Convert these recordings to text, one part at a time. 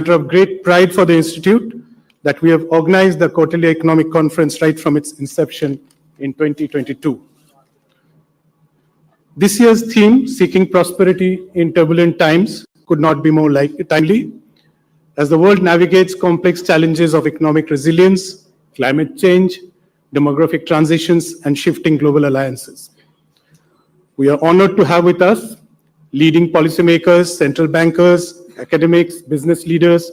matter of great pride for the Institute that we have organized the Quarterly Economic Conference right from its inception in 2022. This year's theme, Seeking Prosperity in Turbulent Times, could not be more timely, as the world navigates complex challenges of economic resilience, climate change, demographic transitions, and shifting global alliances. We are honored to have with us leading policymakers, central bankers, academics, business leaders,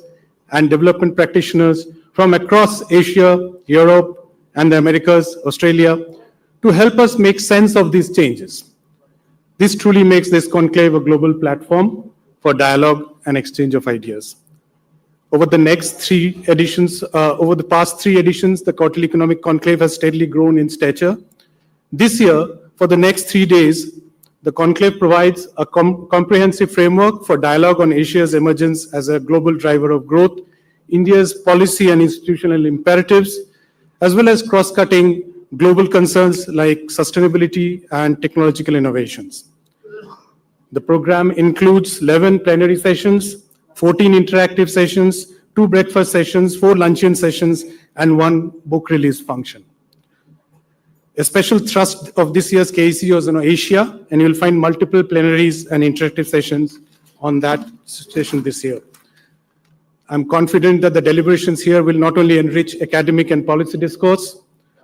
and development practitioners from across Asia, Europe, and the Americas, Australia, to help us make sense of these changes. This truly makes this conclave a global platform for dialogue and exchange of ideas. Over the past three editions, the Quarterly Economic Conclave has steadily grown in stature. This year, for the next 3 days, the conclave provides a comprehensive framework for dialogue on Asia's emergence as a global driver of growth, India's policy and institutional imperatives, as well as cross-cutting global concerns like sustainability and technological innovations. The program includes 11 plenary sessions, 14 interactive sessions, 2 breakfast sessions, 4 luncheon sessions, and 1 book release function. A special thrust of this year's KEC was on Asia, and you'll find multiple plenaries and interactive sessions on that session this year. I'm confident that the deliberations here will not only enrich academic and policy discourse,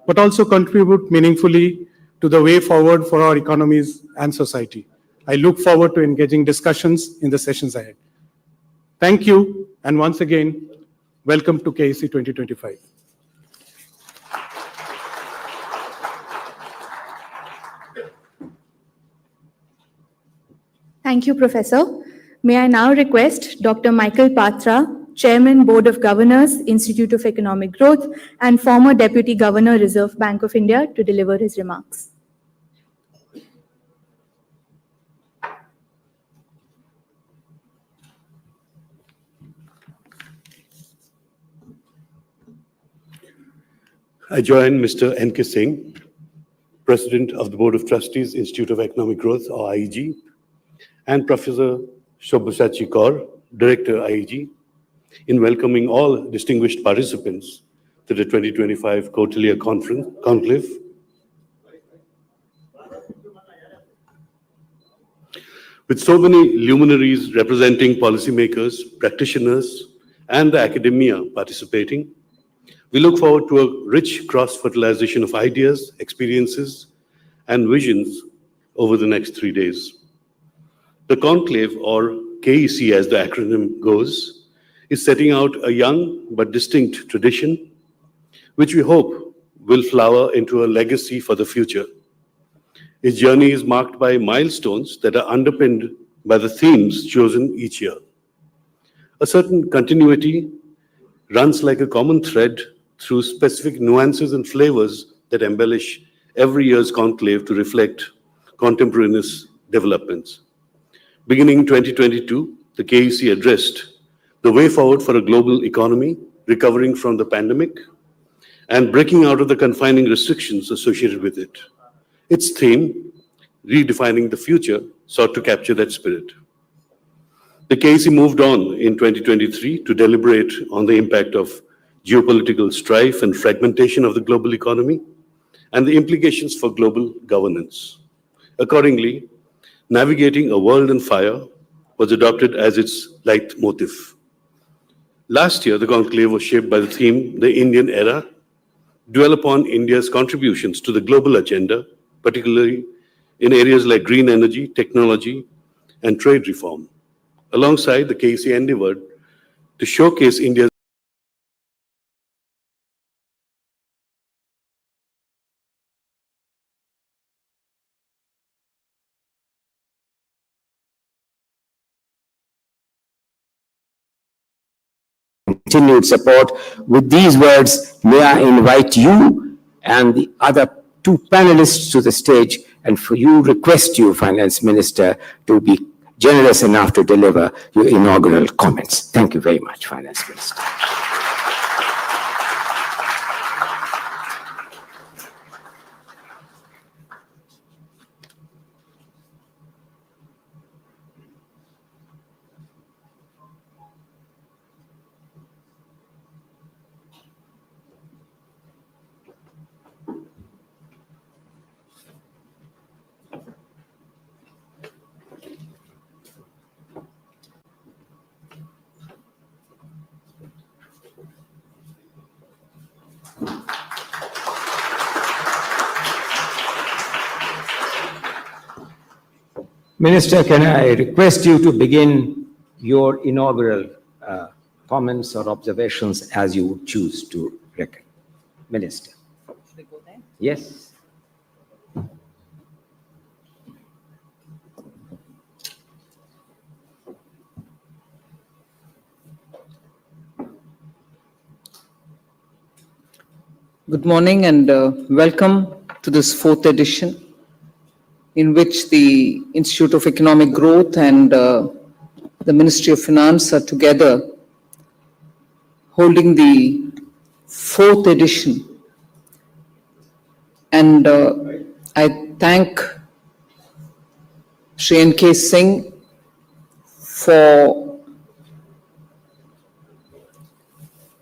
but also contribute meaningfully to the way forward for our economies and society. I look forward to engaging discussions in the sessions ahead. Thank you, and once again, welcome to KEC 2025. Thank you, Professor. May I now request Dr. Michael Patra, Chairman, Board of Governors, Institute of Economic Growth, and former Deputy Governor, Reserve Bank of India, to deliver his remarks. I join Mr. N.K. Singh, President of the Board of Trustees, Institute of Economic Growth, or IEG, and Professor Shobhasachi Kaur, Director, IEG, in welcoming all distinguished participants to the 2025 Quarterly Conclave. With so many luminaries representing policymakers, practitioners, and the academia participating, we look forward to a rich cross-fertilization of ideas, experiences, and visions over the next 3 days. The conclave, or KEC as the acronym goes, is setting out a young but distinct tradition, which we hope will flower into a legacy for the future. Its journey is marked by milestones that are underpinned by the themes chosen each year. A certain continuity runs like a common thread through specific nuances and flavors that embellish every year's conclave to reflect contemporaneous developments. Beginning 2022, the KEC addressed the way forward for a global economy recovering from the pandemic and breaking out of the confining restrictions associated with it. Its theme, Redefining the Future, sought to capture that spirit. The KEC moved on in 2023 to deliberate on the impact of geopolitical strife and fragmentation of the global economy and the implications for global governance. Accordingly, Navigating a World on Fire was adopted as its leitmotif. Last year, the conclave was shaped by the theme, The Indian Era, dwell upon India's contributions to the global agenda, particularly in areas like green energy, technology, and trade reform. Alongside, the KEC endeavored to showcase India's continued support. With these words, may I invite you and the other 2 panelists to the stage, and for you, request you, Finance Minister, to be generous enough to deliver your inaugural comments. Thank you very much, Finance Minister. Minister, can I request you to begin your inaugural comments or observations as you choose to reckon? Minister. Should we go there? Yes. Good morning and welcome to this fourth edition in which the Institute of Economic Growth and the Ministry of Finance are together holding the fourth edition. And I thank Shri N.K. Singh for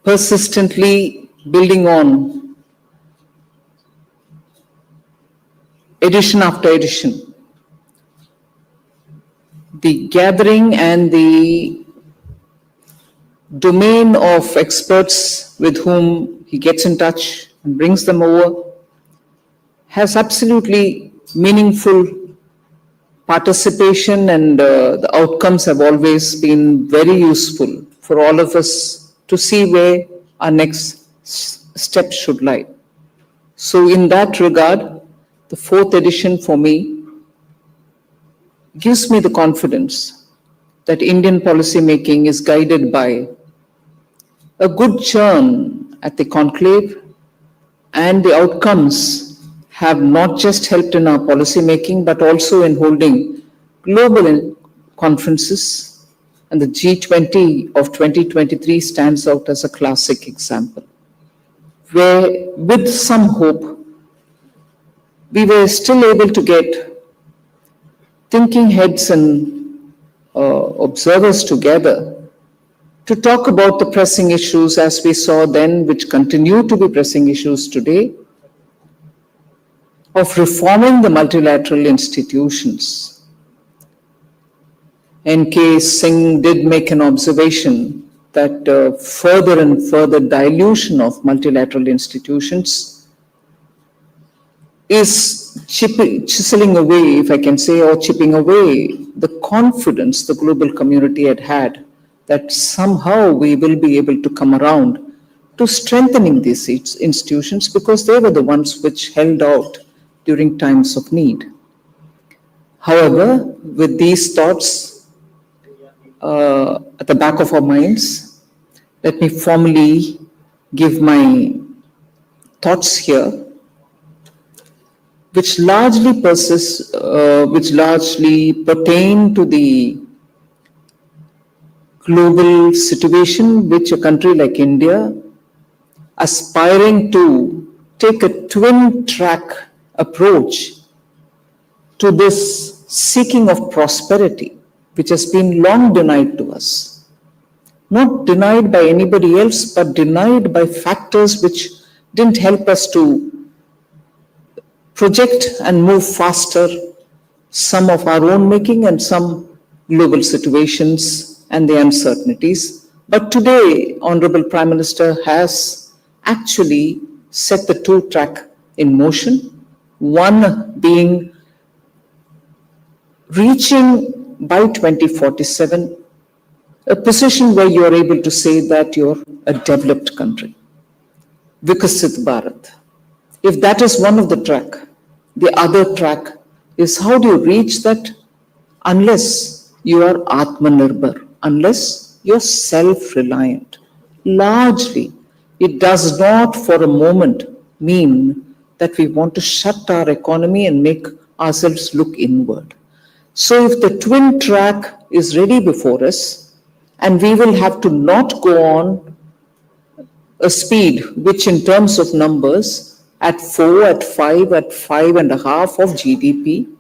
persistently building on edition after edition. The gathering and the domain of experts with whom he gets in touch and brings them over has absolutely meaningful participation, and the outcomes have always been very useful for all of us to see where our next steps should lie. So in that regard, the fourth edition for me gives me the confidence that Indian policy making is guided by a good churn at the conclave, and the outcomes have not just helped in our policy making but also in holding global conferences, and the G20 of 2023 stands out as a classic example, where with some hope we were still able to get thinking heads and observers together to talk about the pressing issues as we saw then, which continue to be pressing issues today, of reforming the multilateral institutions. N.K. Singh did make an observation that further and further dilution of multilateral institutions is chiseling away, if I can say, or chipping away the confidence the global community had that somehow we will be able to come around to strengthening these institutions, because they were the ones which held out during times of need. However, with these thoughts at the back of our minds, let me formally give my thoughts here, which largely pertain to the global situation which a country like India, aspiring to take a twin-track approach to this seeking of prosperity, which has been long denied to us. Not denied by anybody else, but denied by factors which didn't help us to project and move faster, some of our own making and some global situations and the uncertainties. But today, Honorable Prime Minister has actually set the two-track in motion, one being reaching by 2047 a position where you are able to say that you're a developed country, Vikasit Bharat. If that is one of the track, the other track is how do you reach that unless you are Atmanirbhar, unless you're self-reliant. Largely, it does not for a moment mean that we want to shut our economy and make ourselves look inward. So if the twin track is ready before us, and we will have to not go on a speed which in terms of numbers at 4, at 5, at 5.5 of GDP,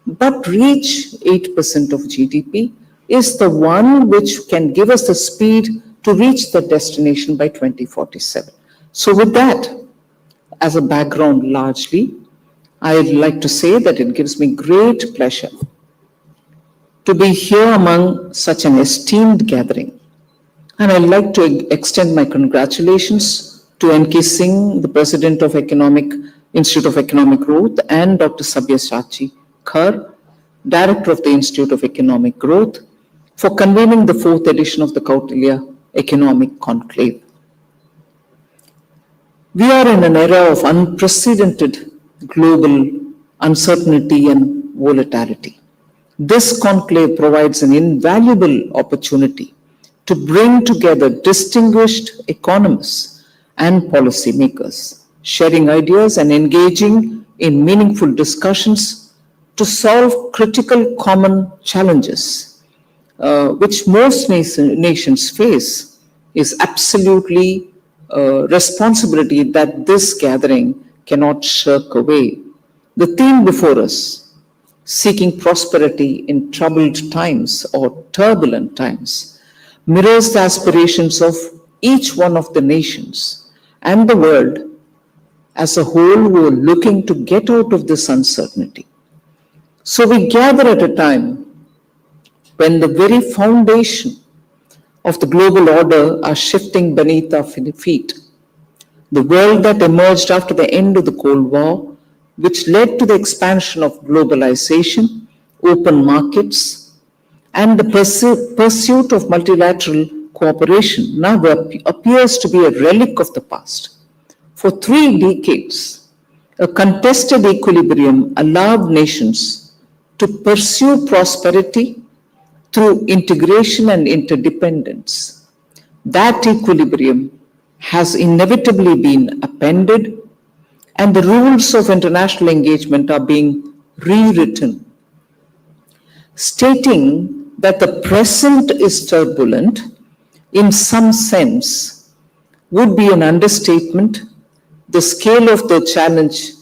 but reach 8% of GDP is the one which can give us the speed to reach the destination by 2047. So with that as a background largely, I'd like to say that it gives me great pleasure to be here among such an esteemed gathering. And I'd like to extend my congratulations to N.K. Singh, the President of Institute of Economic Growth, and Dr. Sabyasachi Khar Director of the Institute of Economic Growth, for convening the 4th edition of the Kautilya Economic Conclave. We are in an era of unprecedented global uncertainty and volatility. This conclave provides an invaluable opportunity to bring together distinguished economists and policymakers, sharing ideas and engaging in meaningful discussions to solve critical common challenges, which most nations face. Is absolutely a responsibility that this gathering cannot shirk away. The theme before us, seeking prosperity in troubled times or turbulent times, mirrors the aspirations of each one of the nations and the world as a whole who are looking to get out of this uncertainty. So we gather at a time when the very foundation of the global order are shifting beneath our feet. The world that emerged after the end of the Cold War, which led to the expansion of globalization, open markets, and the pursuit of multilateral cooperation, now appears to be a relic of the past. For 3 decades, a contested equilibrium allowed nations to pursue prosperity through integration and interdependence. That equilibrium has inevitably been upended, and the rules of international engagement are being rewritten, stating that the present is turbulent in some sense would be an understatement. The scale of the challenge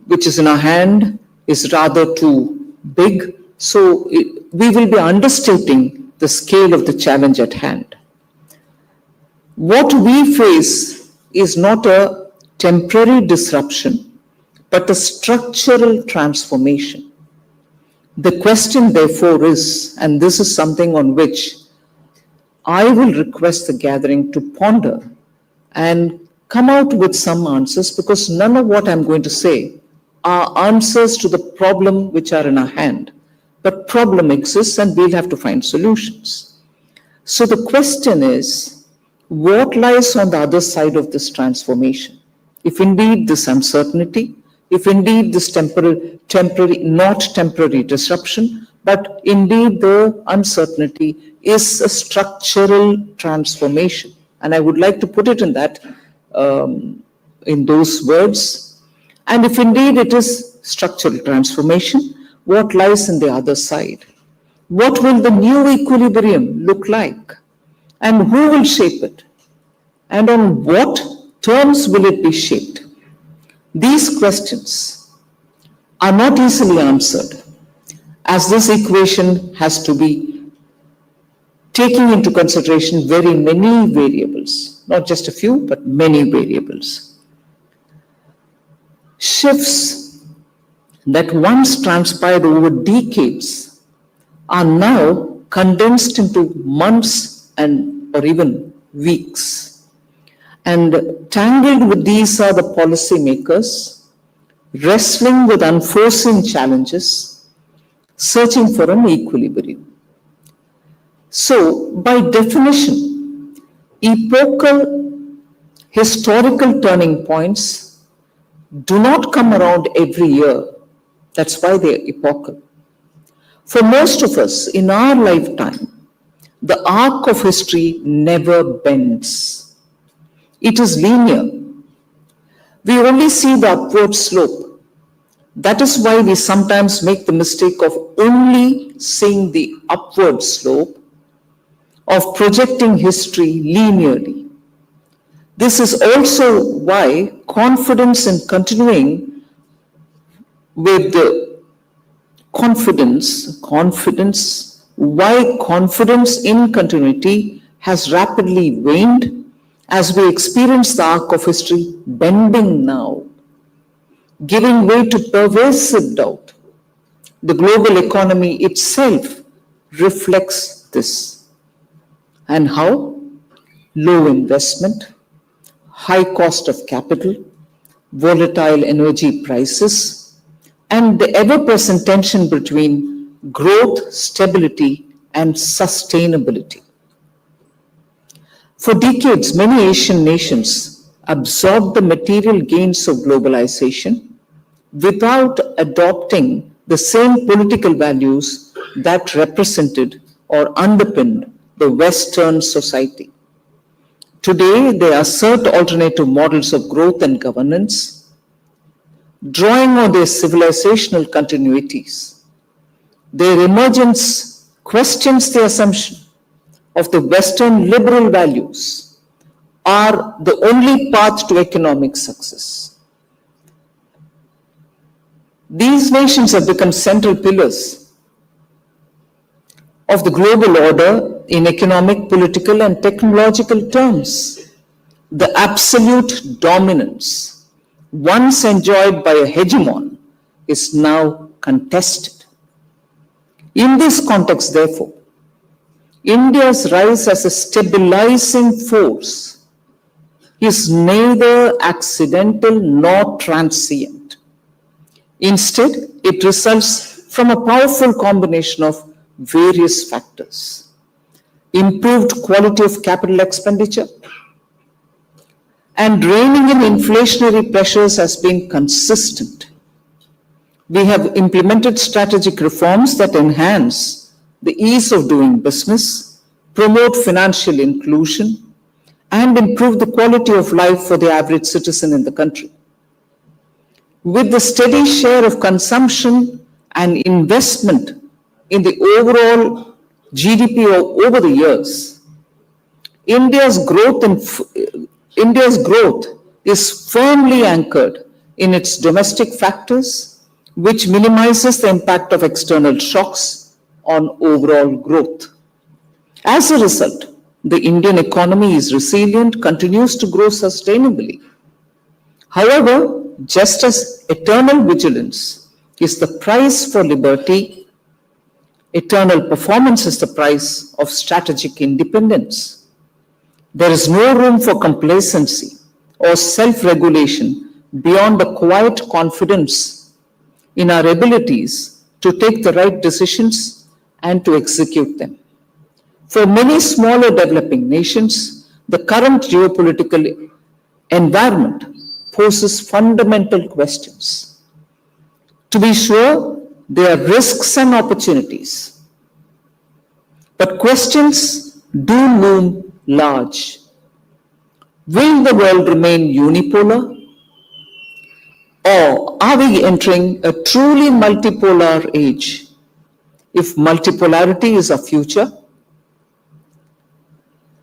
which is in our hand is rather too big. So we will be understating the scale of the challenge at hand. What we face is not a temporary disruption, but a structural transformation. The question, therefore, is, and this is something on which I will request the gathering to ponder and come out with some answers, because none of what I'm going to say are answers to the problem which are in our hand. But problem exists and we'll have to find solutions. So the question is, what lies on the other side of this transformation? If indeed this uncertainty, if indeed this not temporary disruption, but indeed the uncertainty is a structural transformation. And I would like to put it in that, in those words. And if indeed it is structural transformation, what lies in the other side? What will the new equilibrium look like? And who will shape it? And on what terms will it be shaped? These questions are not easily answered, as this equation has to be taking into consideration very many variables, not just a few, but many variables. Shifts that once transpired over decades are now condensed into months or even weeks. And tangled with these are the policymakers, wrestling with unforeseen challenges, searching for an equilibrium. So, by definition, epochal historical turning points do not come around every year. That's why they're epochal. For most of us, in our lifetime, the arc of history never bends. It is linear. We only see the upward slope. That is why we sometimes make the mistake of only seeing the upward slope, of projecting history linearly. This is also why confidence in continuing with the confidence in continuity has rapidly waned as we experience the arc of history bending now, giving way to pervasive doubt. The global economy itself reflects this. And how? Low investment, high cost of capital, volatile energy prices, and the ever-present tension between growth, stability, and sustainability. For decades, many Asian nations absorbed the material gains of globalization without adopting the same political values that represented or underpinned the Western society. Today, they assert alternative models of growth and governance, drawing on their civilizational continuities. Their emergence questions the assumption of the Western liberal values are the only path to economic success. These nations have become central pillars of the global order in economic, political, and technological terms. The absolute dominance once enjoyed by a hegemon is now contested. In this context, therefore, India's rise as a stabilizing force is neither accidental nor transient. Instead, it results from a powerful combination of various factors. Improved quality of capital expenditure and reining in inflationary pressures has been consistent. We have implemented strategic reforms that enhance the ease of doing business, promote financial inclusion, and improve the quality of life for the average citizen in the country. With the steady share of consumption and investment in the overall GDP over the years, India's growth is firmly anchored in its domestic factors, which minimizes the impact of external shocks on overall growth. As a result, the Indian economy is resilient, continues to grow sustainably. However, just as eternal vigilance is the price for liberty, eternal performance is the price of strategic independence. There is no room for complacency or self-regulation beyond a quiet confidence in our abilities to take the right decisions and to execute them. For many smaller developing nations, the current geopolitical environment poses fundamental questions. To be sure, there are risks and opportunities, but questions do loom large. Will the world remain unipolar, or are we entering a truly multipolar age? If multipolarity is our future,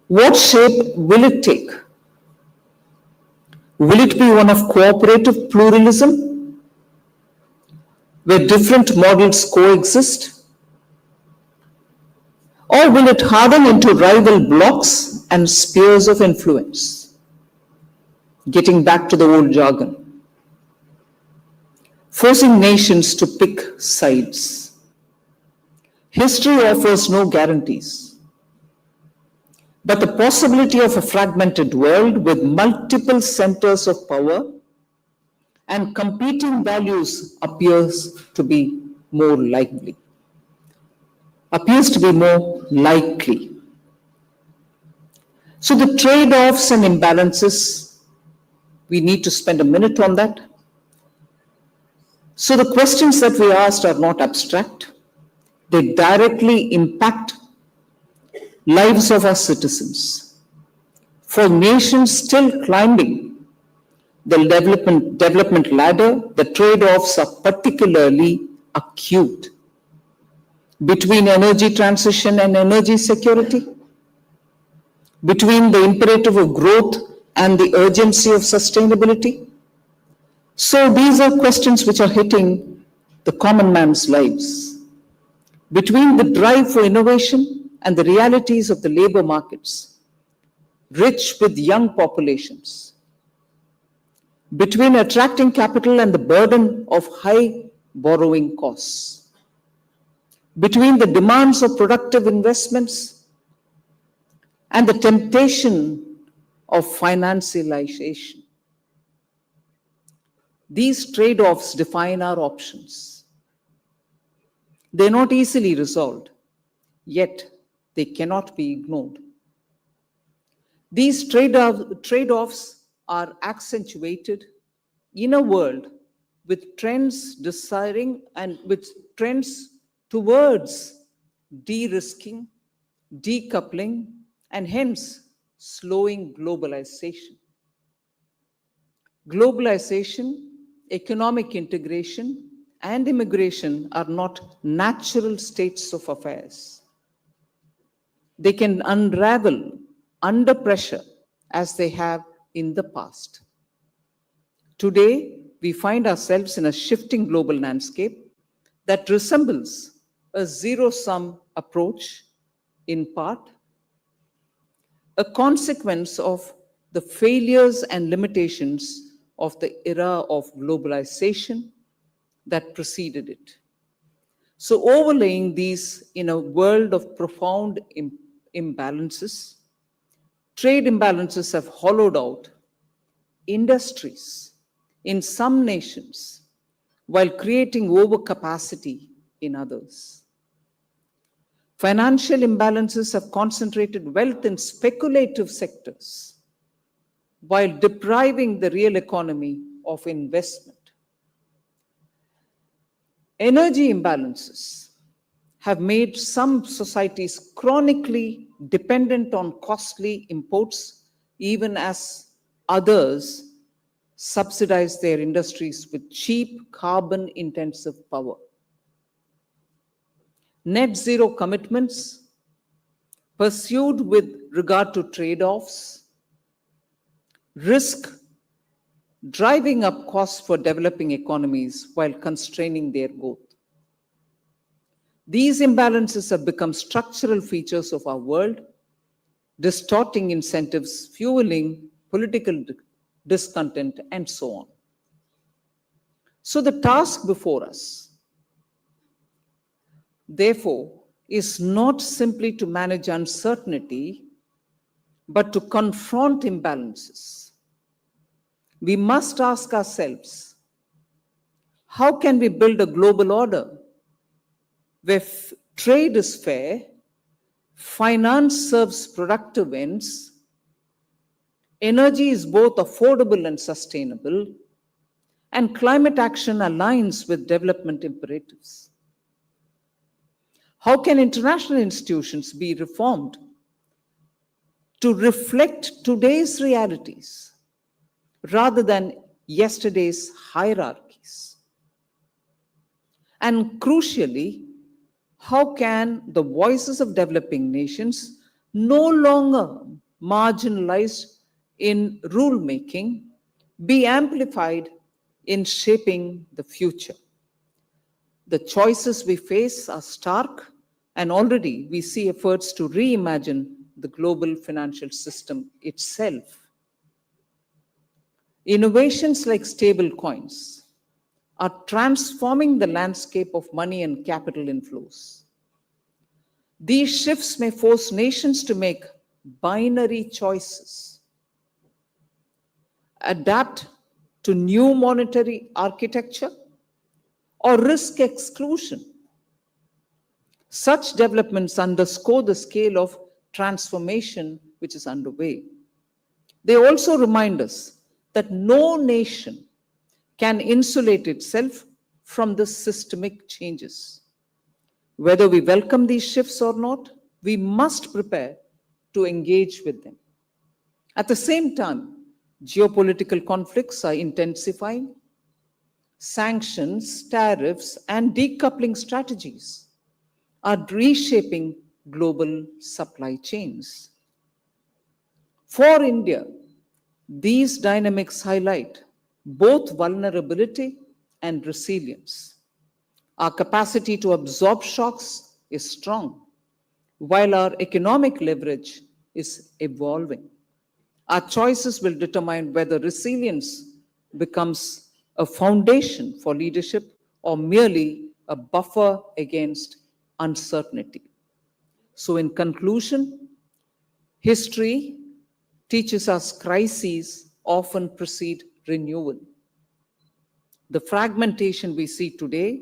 what shape will it take? Will it be one of cooperative pluralism, where different models coexist? Or will it harden into rival blocs and spheres of influence? Getting back to the old jargon, forcing nations to pick sides. History offers no guarantees. But the possibility of a fragmented world with multiple centers of power and competing values appears to be more likely. So the trade-offs and imbalances, we need to spend a minute on that. So the questions that we asked are not abstract. They directly impact lives of our citizens. For nations still climbing the development ladder, the trade-offs are particularly acute. Between energy transition and energy security, between the imperative of growth and the urgency of sustainability. So these are questions which are hitting the common man's lives. Between the drive for innovation and the realities of the labor markets, rich with young populations, between attracting capital and the burden of high borrowing costs, between the demands of productive investments and the temptation of financialization, These trade-offs define our options. They're not easily resolved, yet they cannot be ignored. These trade-offs are accentuated in a world with trends desiring and with trends towards de-risking, decoupling, and hence slowing globalization. Globalization, economic integration, and immigration are not natural states of affairs. They can unravel under pressure as they have in the past. Today, we find ourselves in a shifting global landscape that resembles a zero-sum approach in part, a consequence of the failures and limitations of the era of globalization that preceded it. So overlaying these in a world of profound imbalances, trade imbalances have hollowed out industries in some nations while creating overcapacity in others. Financial imbalances have concentrated wealth in speculative sectors while depriving the real economy of investment. Energy imbalances have made some societies chronically dependent on costly imports, even as others subsidize their industries with cheap carbon-intensive power. Net zero commitments pursued with regard to trade-offs risk driving up costs for developing economies while constraining their growth. These imbalances have become structural features of our world, distorting incentives, fueling political discontent, and so on. So the task before us, therefore, is not simply to manage uncertainty, but to confront imbalances. We must ask ourselves, how can we build a global order where trade is fair, finance serves productive ends, energy is both affordable and sustainable, and climate action aligns with development imperatives? How can international institutions be reformed to reflect today's realities rather than yesterday's hierarchies? And crucially, how can the voices of developing nations, no longer marginalized in rulemaking, be amplified in shaping the future? The choices we face are stark, and already we see efforts to reimagine the global financial system itself. Innovations like stable coins are transforming the landscape of money and capital inflows. These shifts may force nations to make binary choices, adapt to new monetary architecture, or risk exclusion. Such developments underscore the scale of transformation which is underway. They also remind us that no nation can insulate itself from the systemic changes. Whether we welcome these shifts or not, we must prepare to engage with them. At the same time, geopolitical conflicts are intensifying. Sanctions, tariffs, and decoupling strategies are reshaping global supply chains. For India, these dynamics highlight both vulnerability and resilience. Our capacity to absorb shocks is strong, while our economic leverage is evolving. Our choices will determine whether resilience becomes a foundation for leadership or merely a buffer against uncertainty. So, in conclusion, history teaches us crises often precede renewal. The fragmentation we see today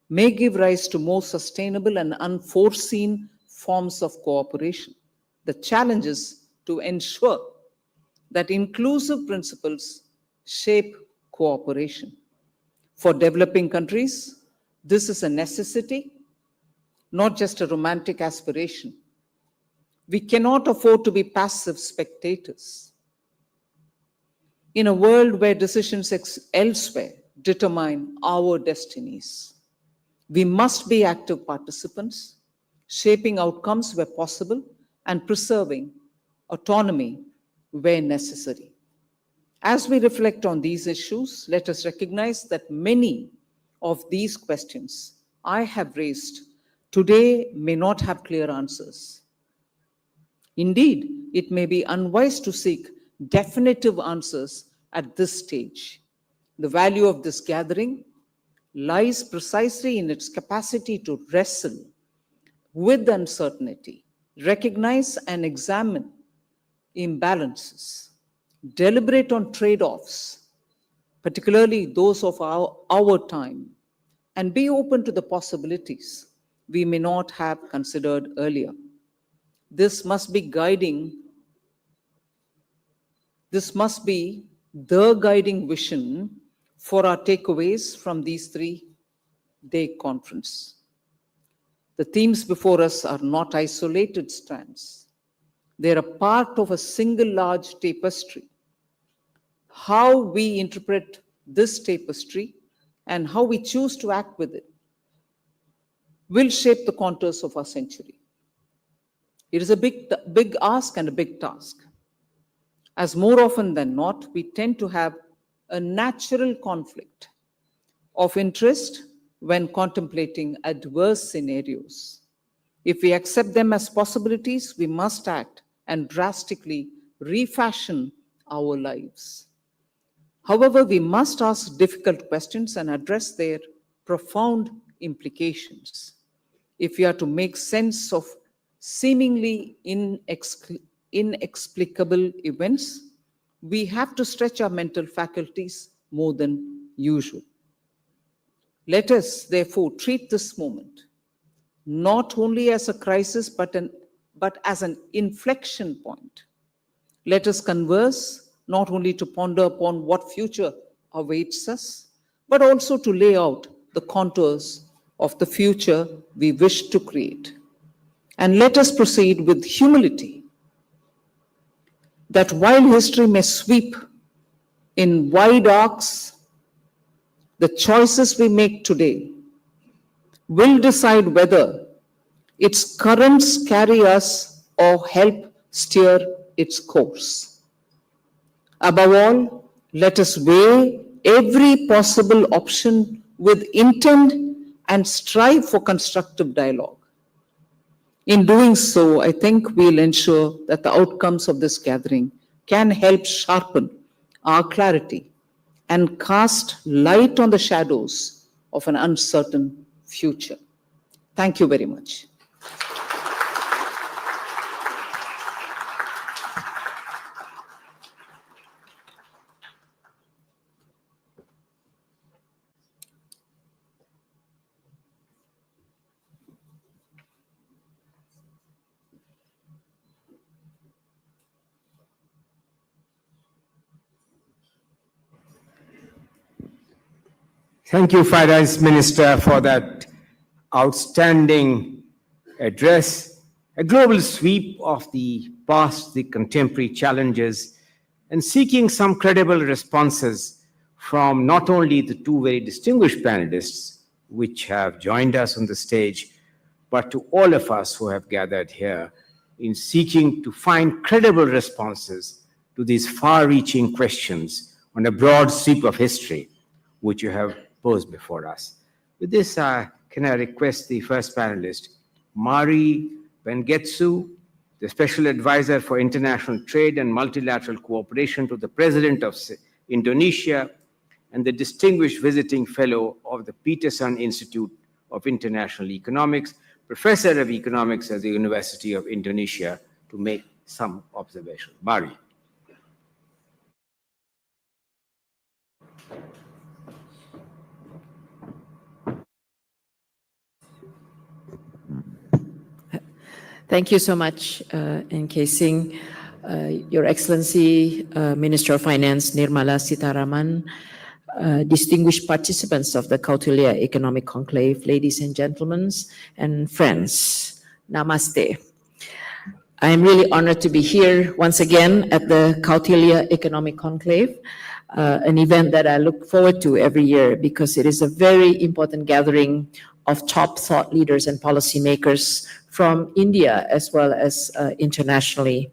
may give rise to more sustainable and unforeseen forms of cooperation. The challenge is to ensure that inclusive principles shape cooperation. For developing countries, this is a necessity, not just a romantic aspiration. We cannot afford to be passive spectators. In a world where decisions elsewhere determine our destinies, we must be active participants, shaping outcomes where possible and preserving autonomy where necessary. As we reflect on these issues, let us recognize that many of these questions I have raised today may not have clear answers. Indeed, it may be unwise to seek definitive answers at this stage. The value of this gathering lies precisely in its capacity to wrestle with uncertainty, recognize and examine imbalances, deliberate on trade-offs, particularly those of our time, and be open to the possibilities we may not have considered earlier. This must be the guiding vision for our takeaways from these 3-day conference. The themes before us are not isolated strands. They're a part of a single large tapestry. How we interpret this tapestry and how we choose to act with it will shape the contours of our century. It is a big ask and a big task. As more often than not, we tend to have a natural conflict of interest when contemplating adverse scenarios. If we accept them as possibilities, we must act and drastically refashion our lives. However, we must ask difficult questions and address their profound implications. If we are to make sense of seemingly inexplicable events, we have to stretch our mental faculties more than usual. Let us, therefore, treat this moment not only as a crisis, but as an inflection point. Let us converse not only to ponder upon what future awaits us, but also to lay out the contours of the future we wish to create. And let us proceed with humility, that while history may sweep in wide arcs, the choices we make today will decide whether its currents carry us or help steer its course. Above all, let us weigh every possible option with intent and strive for constructive dialogue. In doing so, I think we'll ensure that the outcomes of this gathering can help sharpen our clarity and cast light on the shadows of an uncertain future. Thank you very much. Thank you, Finance Minister, for that outstanding address, a global sweep of the past, the contemporary challenges, and seeking some credible responses from not only the two very distinguished panelists which have joined us on the stage, but to all of us who have gathered here in seeking to find credible responses to these far-reaching questions on a broad sweep of history, which you have posed before us. With this, can I request the first panelist, Mari Pangestu, the Special Advisor for International Trade and Multilateral Cooperation to the President of Indonesia, and the Distinguished Visiting Fellow of the Peterson Institute of International Economics, Professor of Economics at the University of Indonesia, to make some observation. Mari. Thank you so much, N.K. Singh, Your Excellency, Minister of Finance Nirmala Sitharaman, distinguished participants of the Kautilya Economic Conclave, ladies and gentlemen, and friends. Namaste. I am really honored to be here once again at the Kautilya Economic Conclave, an event that I look forward to every year because it is a very important gathering of top thought leaders and policymakers from India as well as internationally.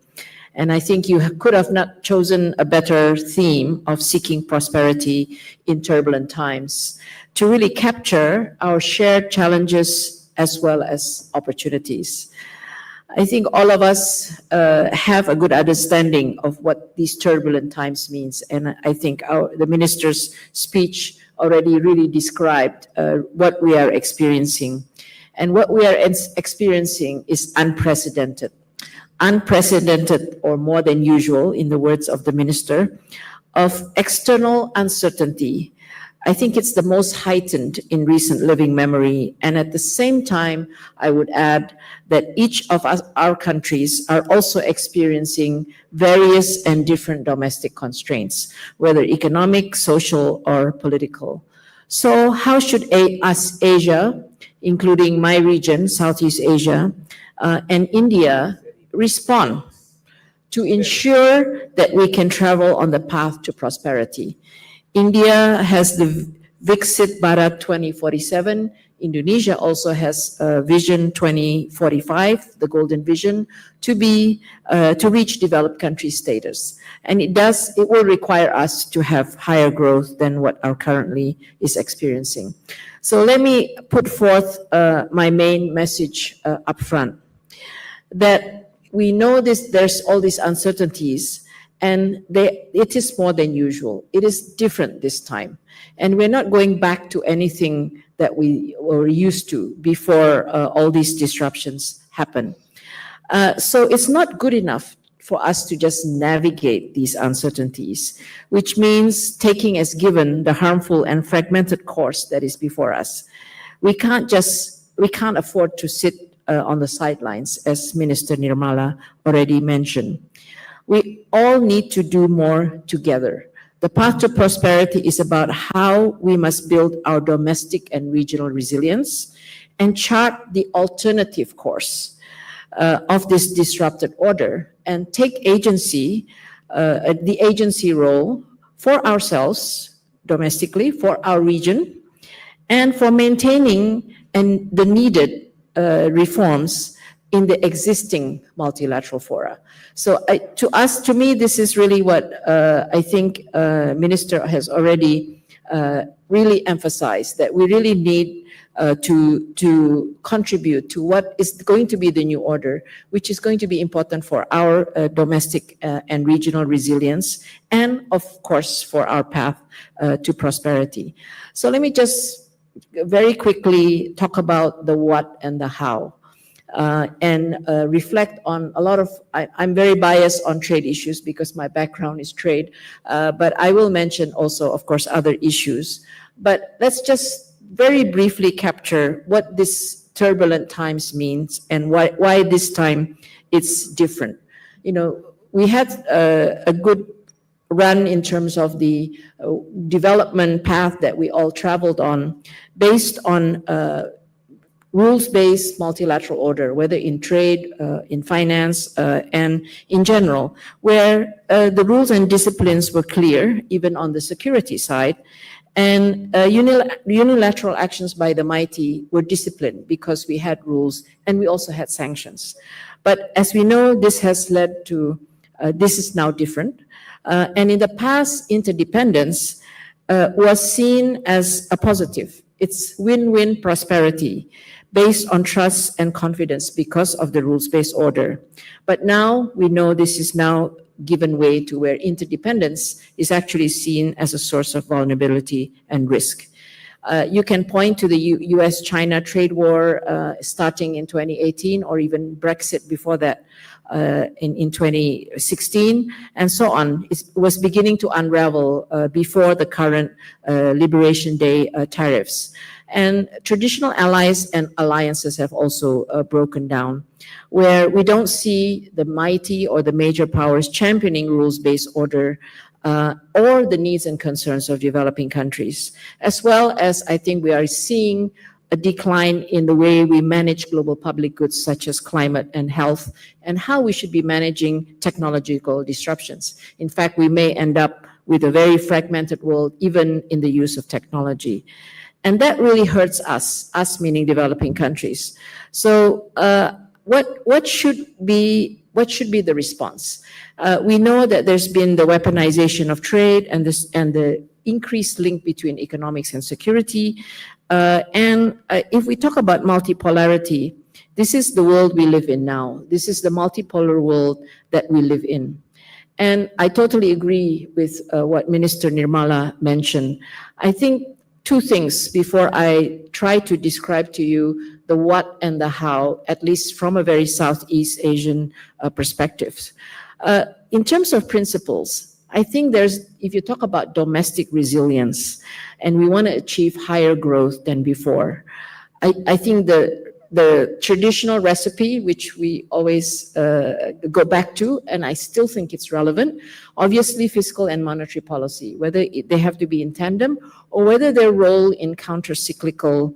And I think you could have not chosen a better theme of seeking prosperity in turbulent times to really capture our shared challenges as well as opportunities. I think all of us have a good understanding of what these turbulent times means. And I think the minister's speech already really described what we are experiencing. And what we are experiencing is unprecedented. Unprecedented, or more than usual, in the words of the minister, of external uncertainty. I think it's the most heightened in recent living memory. And at the same time, I would add that each of us, our countries, are also experiencing various and different domestic constraints, whether economic, social, or political. So how should us, Asia, including my region, Southeast Asia, and India, respond to ensure that we can travel on the path to prosperity? India has the Viksit Bharat 2047. Indonesia also has Vision 2045, the Golden Vision, to reach developed country status. And it will require us to have higher growth than what our currently is experiencing. So let me put forth my main message up front, that we know there's all these uncertainties, and it is more than usual. It is different this time. And we're not going back to anything that we were used to before all these disruptions happen. So it's not good enough for us to just navigate these uncertainties, which means taking as given the harmful and fragmented course that is before us. We can't afford to sit on the sidelines, as Minister Nirmala already mentioned. We all need to do more together. The path to prosperity is about how we must build our domestic and regional resilience and chart the alternative course of this disrupted order and take the agency role for ourselves domestically, for our region, and for maintaining the needed reforms in the existing multilateral fora. So to me, this is really what I think Minister has already really emphasized, that we really need to contribute to what is going to be the new order, which is going to be important for our domestic and regional resilience, and of course for our path to prosperity. So let me just very quickly talk about the what and the how. And reflect on a lot of, I'm very biased on trade issues because my background is trade, but I will mention also, of course, other issues. But let's just very briefly capture what this turbulent times means and why this time it's different. You know, we had a good run in terms of the development path that we all traveled on based on rules-based multilateral order, whether in trade, in finance, and in general, where the rules and disciplines were clear, even on the security side, and unilateral actions by the mighty were disciplined because we had rules and we also had sanctions. But as we know, this has led to, this is now different. And in the past, interdependence was seen as a positive. It's win-win prosperity based on trust and confidence because of the rules-based order. But now we know this is now given way to where interdependence is actually seen as a source of vulnerability and risk. You can point to the US-China trade war starting in 2018 or even Brexit before that. in 2016, and so on. It was beginning to unravel before the current Liberation Day tariffs. And traditional allies and alliances have also broken down, where we don't see the mighty or the major powers championing rules-based order or the needs and concerns of developing countries, as well as I think we are seeing a decline in the way we manage global public goods such as climate and health, and how we should be managing technological disruptions. In fact, we may end up with a very fragmented world, even in the use of technology. And that really hurts us meaning developing countries. So what should be the response? We know that there's been the weaponization of trade and the increased link between economics and security. If we talk about multipolarity, this is the world we live in now. This is the multipolar world that we live in. And I totally agree with what Minister Nirmala mentioned. I think two things before I try to describe to you the what and the how, at least from a very Southeast Asian perspective. In terms of principles, I think if you talk about domestic resilience and we want to achieve higher growth than before, I think the traditional recipe, which we always go back to, and I still think it's relevant, obviously fiscal and monetary policy, whether they have to be in tandem or whether their role in counter-cyclical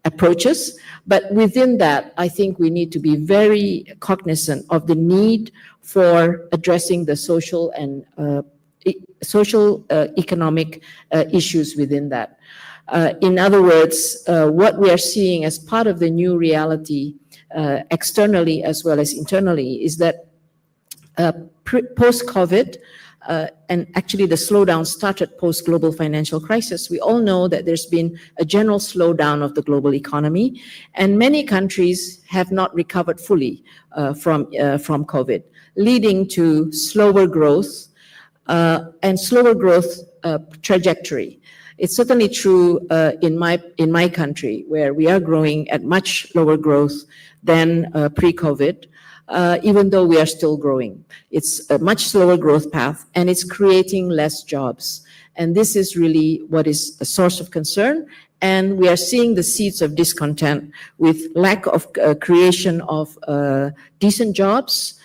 approaches. But within that, I think we need to be very cognizant of the need for addressing the social and economic issues within that. In other words, what we are seeing as part of the new reality, externally as well as internally, is that post-COVID, and actually the slowdown started post-global financial crisis, we all know that there's been a general slowdown of the global economy, and many countries have not recovered fully from COVID, leading to slower growth and slower growth trajectory. It's certainly true in my country, where we are growing at much lower growth than pre-COVID, even though we are still growing. It's a much slower growth path, and it's creating less jobs. And this is really what is a source of concern. And we are seeing the seeds of discontent with lack of creation of decent jobs,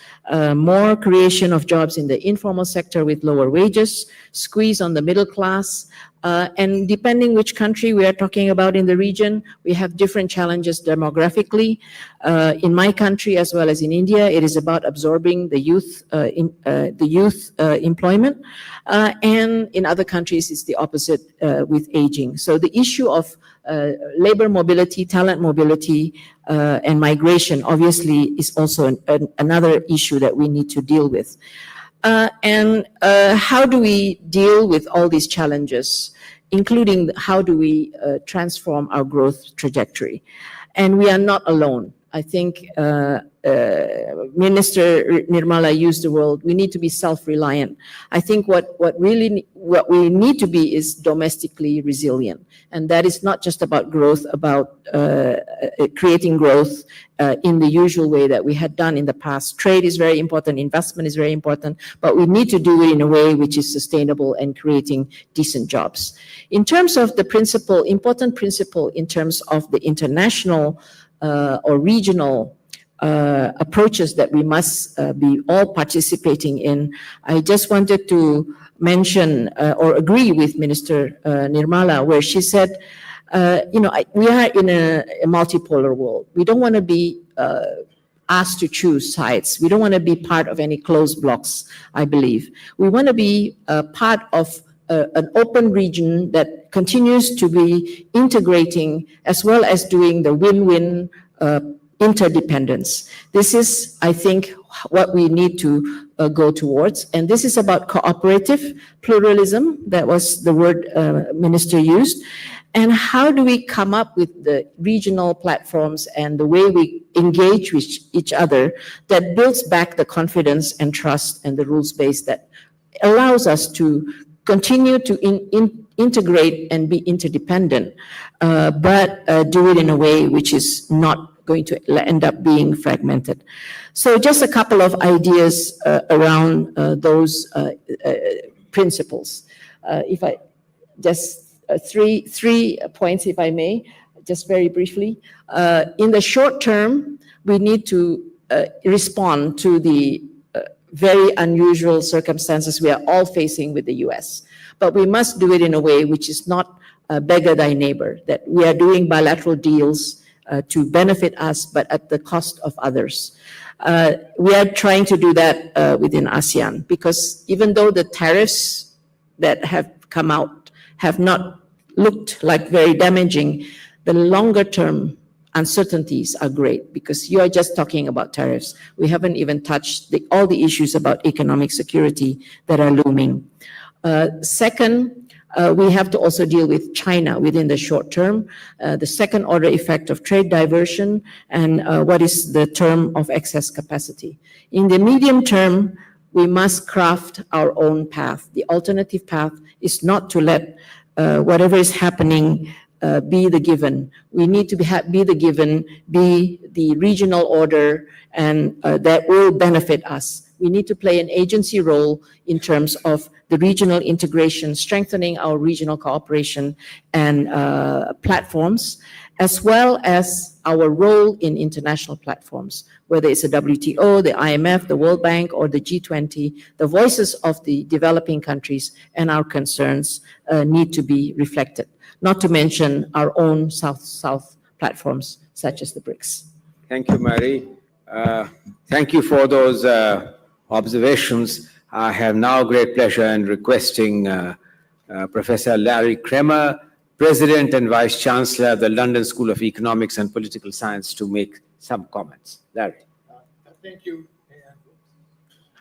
more creation of jobs in the informal sector with lower wages, squeeze on the middle class, and depending which country we are talking about in the region, we have different challenges demographically. In my country, as well as in India, it is about absorbing the youth employment, and in other countries, it's the opposite with aging. So the issue of labor mobility, talent mobility, and migration obviously is also another issue that we need to deal with. How do we deal with all these challenges, including how do we transform our growth trajectory? And we are not alone. I think Minister Nirmala used the word, we need to be self-reliant. I think what we need to be is domestically resilient. And that is not just about growth, about creating growth in the usual way that we had done in the past. Trade is very important, investment is very important, but we need to do it in a way which is sustainable and creating decent jobs. In terms of the principle, important principle in terms of the international or regional approaches that we must be all participating in, I just wanted to mention or agree with Minister Nirmala, where she said, we are in a multipolar world. We don't want to be asked to choose sides. We don't want to be part of any closed blocks, I believe. We want to be part of an open region that continues to be integrating as well as doing the win-win interdependence. This is, I think, what we need to go towards. And this is about cooperative pluralism. That was the word Minister used. And how do we come up with the regional platforms and the way we engage with each other that builds back the confidence and trust and the rules base that allows us to continue to integrate and be interdependent, but do it in a way which is not going to end up being fragmented. So just a couple of ideas around those principles. If I just three points, if I may, just very briefly. In the short term, we need to respond to the very unusual circumstances we are all facing with the US. But we must do it in a way which is not beggar thy neighbor, that we are doing bilateral deals to benefit us, but at the cost of others. We are trying to do that within ASEAN, because even though the tariffs that have come out have not looked like very damaging, the longer term uncertainties are great, because you are just talking about tariffs. We haven't even touched all the issues about economic security that are looming. Second, we have to also deal with China within the short term, the second order effect of trade diversion, and what is the term of excess capacity. In the medium term, we must craft our own path. The alternative path is not to let whatever is happening be the given. We need to be the given, be the regional order, and that will benefit us. We need to play an agency role in terms of the regional integration, strengthening our regional cooperation and platforms, as well as our role in international platforms, whether it's the WTO, the IMF, the World Bank, or the G20. The voices of the developing countries and our concerns need to be reflected, not to mention our own South-South platforms, such as the BRICS. Thank you, Mary. Thank you for those observations. I have now great pleasure in requesting Professor Larry Kramer, President and Vice Chancellor of the London School of Economics and Political Science, to make some comments. Larry. Thank you.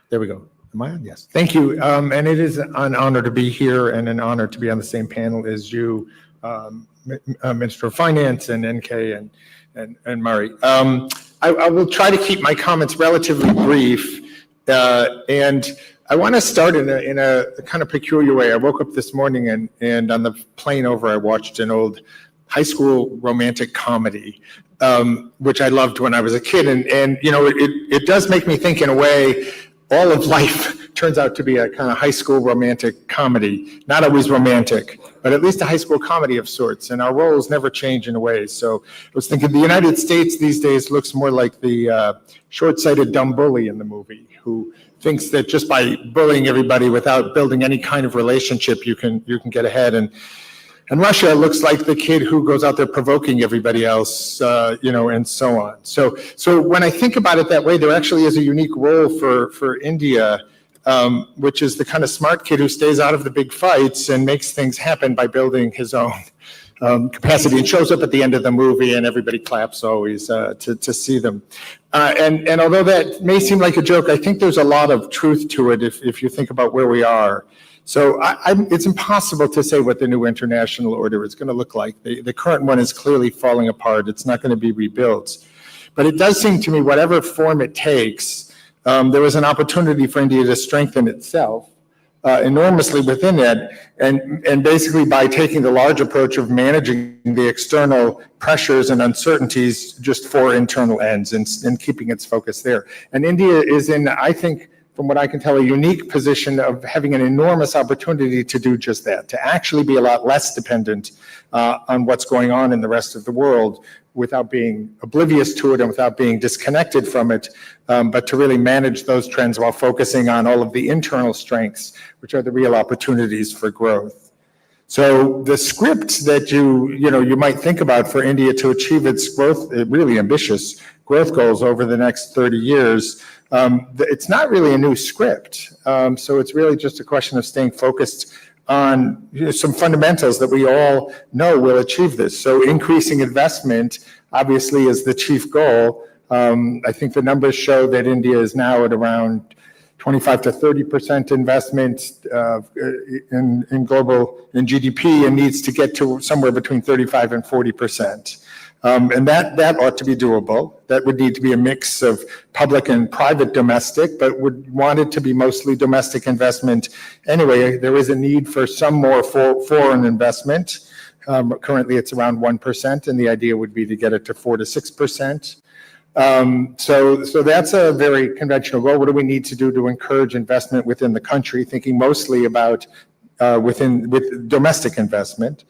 There we go. Am I on? Yes. Thank you. And it is an honor to be here and an honor to be on the same panel as you, Minister of Finance and NK and Murray. I will try to keep my comments relatively brief. And I want to start in a kind of peculiar way. I woke up this morning and on the plane over, I watched an old high school romantic comedy, which I loved when I was a kid. And you know, it does make me think in a way, all of life turns out to be a kind of high school romantic comedy. Not always romantic, but at least a high school comedy of sorts. And our roles never change in a way. So I was thinking the United States these days looks more like the short-sighted dumb bully in the movie, who thinks that just by bullying everybody without building any kind of relationship, you can get ahead. And Russia looks like the kid who goes out there provoking everybody else, you know, and so on. So when I think about it that way, there actually is a unique role for India, which is the kind of smart kid who stays out of the big fights and makes things happen by building his own capacity, and shows up at the end of the movie and everybody claps always to see them. And although that may seem like a joke, I think there's a lot of truth to it if you think about where we are. So it's impossible to say what the new international order is going to look like. The current one is clearly falling apart. It's not going to be rebuilt. But it does seem to me, whatever form it takes, there is an opportunity for India to strengthen itself enormously within it, and basically by taking the large approach of managing the external pressures and uncertainties just for internal ends and keeping its focus there. And India is in, I think, from what I can tell, a unique position of having an enormous opportunity to do just that, to actually be a lot less dependent on what's going on in the rest of the world without being oblivious to it and without being disconnected from it, but to really manage those trends while focusing on all of the internal strengths, which are the real opportunities for growth. So the script that you might think about for India to achieve its growth, really ambitious growth goals over the next 30 years, it's not really a new script. So it's really just a question of staying focused on some fundamentals that we all know will achieve this. So increasing investment, obviously, is the chief goal. I think the numbers show that India is now at around 25 to 30% investment in GDP, and needs to get to somewhere between 35 and 40%. And that ought to be doable. That would need to be a mix of public and private domestic, but would want it to be mostly domestic investment. Anyway, there is a need for some more foreign investment. Currently, it's around 1%, and the idea would be to get it to 4 to 6%. So that's a very conventional goal. What do we need to do to encourage investment within the country? Thinking mostly about with domestic investment.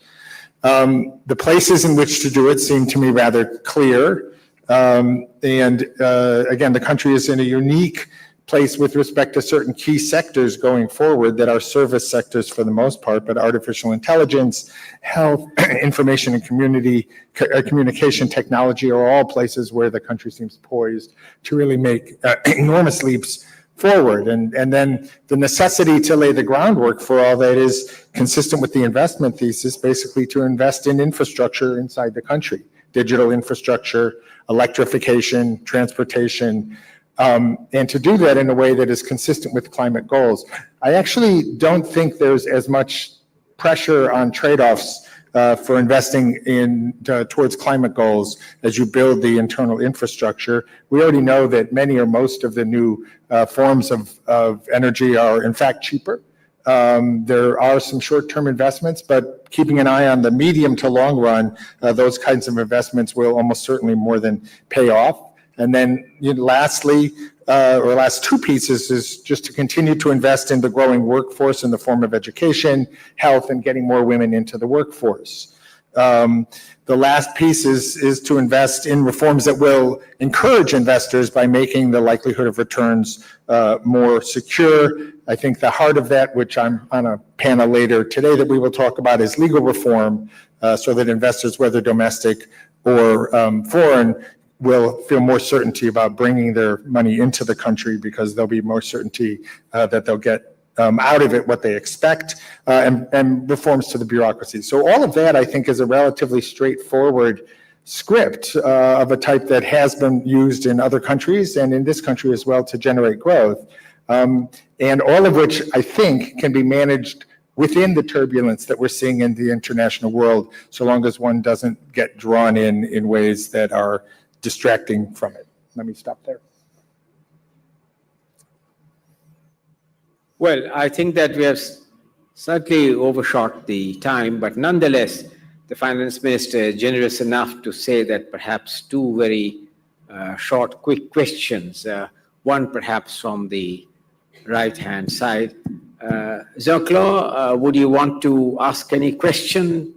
The places in which to do it seem to me rather clear. Again, the country is in a unique place with respect to certain key sectors going forward that are service sectors for the most part, but artificial intelligence, health, information and communication technology are all places where the country seems poised to really make enormous leaps forward. And then the necessity to lay the groundwork for all that is consistent with the investment thesis, basically to invest in infrastructure inside the country, digital infrastructure, electrification, transportation, and to do that in a way that is consistent with climate goals. I actually don't think there's as much pressure on trade-offs for investing towards climate goals as you build the internal infrastructure. We already know that many or most of the new forms of energy are in fact cheaper. There are some short-term investments, but keeping an eye on the medium to long run, those kinds of investments will almost certainly more than pay off. And then lastly, or last two pieces is just to continue to invest in the growing workforce in the form of education, health, and getting more women into the workforce. The last piece is to invest in reforms that will encourage investors by making the likelihood of returns more secure. I think the heart of that, which I'm on a panel later today that we will talk about, is legal reform, so that investors, whether domestic or foreign, will feel more certainty about bringing their money into the country because there'll be more certainty that they'll get out of it what they expect, and reforms to the bureaucracy. So all of that, I think, is a relatively straightforward script of a type that has been used in other countries and in this country as well to generate growth, and all of which I think can be managed within the turbulence that we're seeing in the international world, so long as one doesn't get drawn in ways that are distracting from it. Let me stop there. Well, I think that we have certainly overshot the time, but nonetheless, the finance minister is generous enough to say that perhaps two very short, quick questions, one perhaps from the right-hand side. Jean-Claude, would you want to ask any question?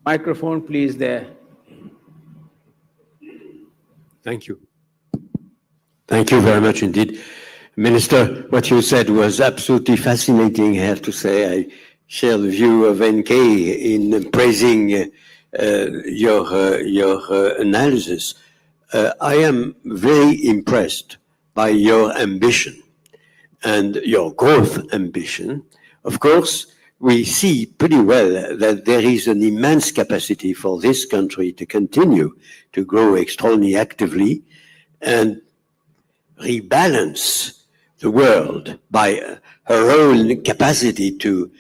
Microphone, please, there. Thank you. Thank you very much indeed. Minister, what you said was absolutely fascinating, I have to say. I share the view of NK in praising your analysis. I am very impressed by your ambition and your growth ambition. Of course, we see pretty well that there is an immense capacity for this country to continue to grow extraordinarily actively and rebalance the world by her own capacity to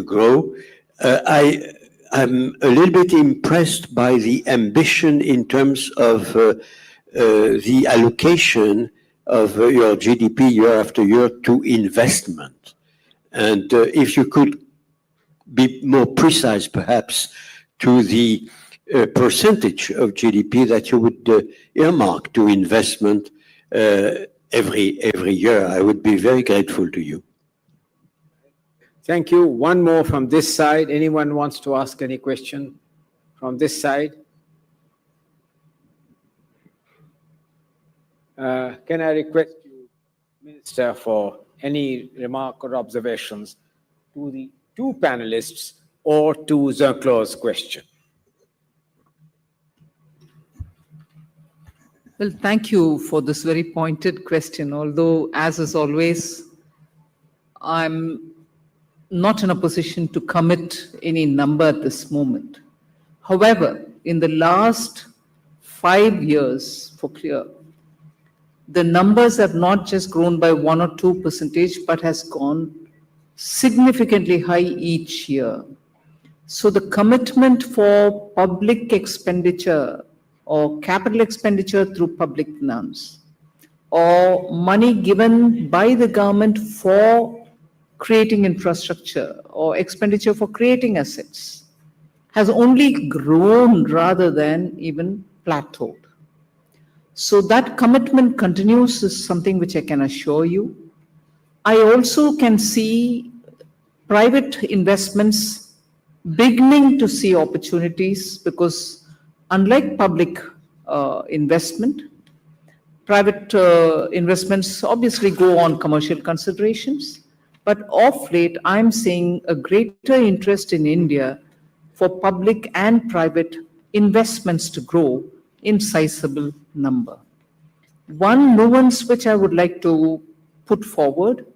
grow. I'm a little bit impressed by the ambition in terms of the allocation of your GDP year after year to investment. And if you could be more precise, perhaps, to the percentage of GDP that you would earmark to investment every year, I would be very grateful to you. Thank you. One more from this side. Anyone wants to ask any question from this side? Can I request you, Minister, for any remark or observations to the two panelists or to Jean-Claude's question? Well, thank you for this very pointed question, although, as is always, I'm not in a position to commit any number at this moment. However, in the last 5 years, for clear, the numbers have not just grown by 1 or 2%, but has gone significantly high each year. So the commitment for public expenditure or capital expenditure through public finance or money given by the government for creating infrastructure or expenditure for creating assets has only grown rather than even plateaued. So that commitment continues is something which I can assure you. I also can see private investments beginning to see opportunities because unlike public investment, private investments obviously go on commercial considerations, but of late I'm seeing a greater interest in India for public and private investments to grow in sizable number. One nuance which I would like to put forward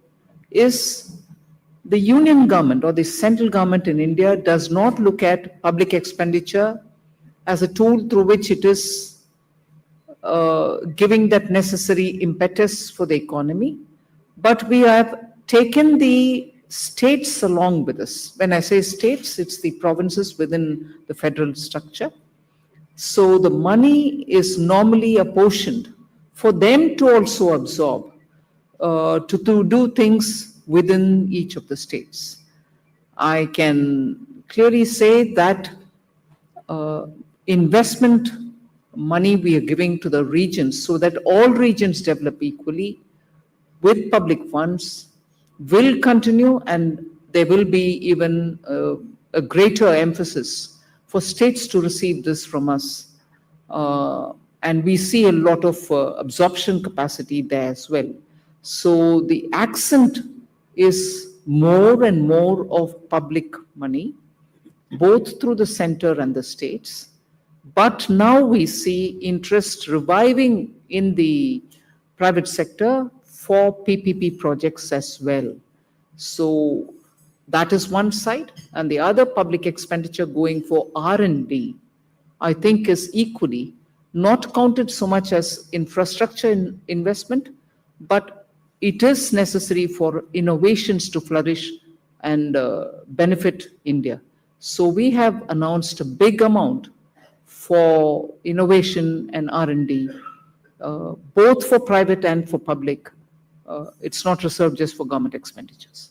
is the union government or the central government in India does not look at public expenditure as a tool through which it is giving that necessary impetus for the economy, but we have taken the states along with us. When I say states, it's the provinces within the federal structure. So the money is normally apportioned for them to also absorb, to do things within each of the states. I can clearly say that investment money we are giving to the regions so that all regions develop equally with public funds will continue, and there will be even a greater emphasis for states to receive this from us. And we see a lot of absorption capacity there as well. So the accent is more and more of public money, both through the center and the states. But now we see interest reviving in the private sector for PPP projects as well. So that is one side. And the other, public expenditure going for R&D, I think is equally not counted so much as infrastructure investment, but it is necessary for innovations to flourish and benefit India. So we have announced a big amount for innovation and R&D, both for private and for public. It's not reserved just for government expenditures.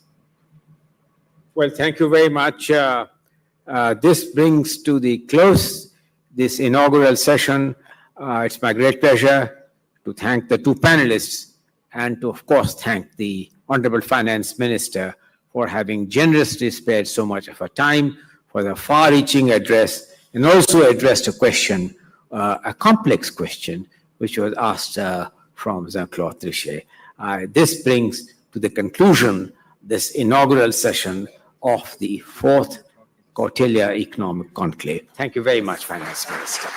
Well, thank you very much. This brings to the close this inaugural session. It's my great pleasure to thank the two panelists and to, of course, thank the Honorable Finance Minister for having generously spared so much of her time for the far-reaching address, and also addressed a question, a complex question, which was asked from Jean-Claude Trichet. This brings to the conclusion this inaugural session of the fourth Kautilya Economic Conclave. Thank you very much, Finance Minister.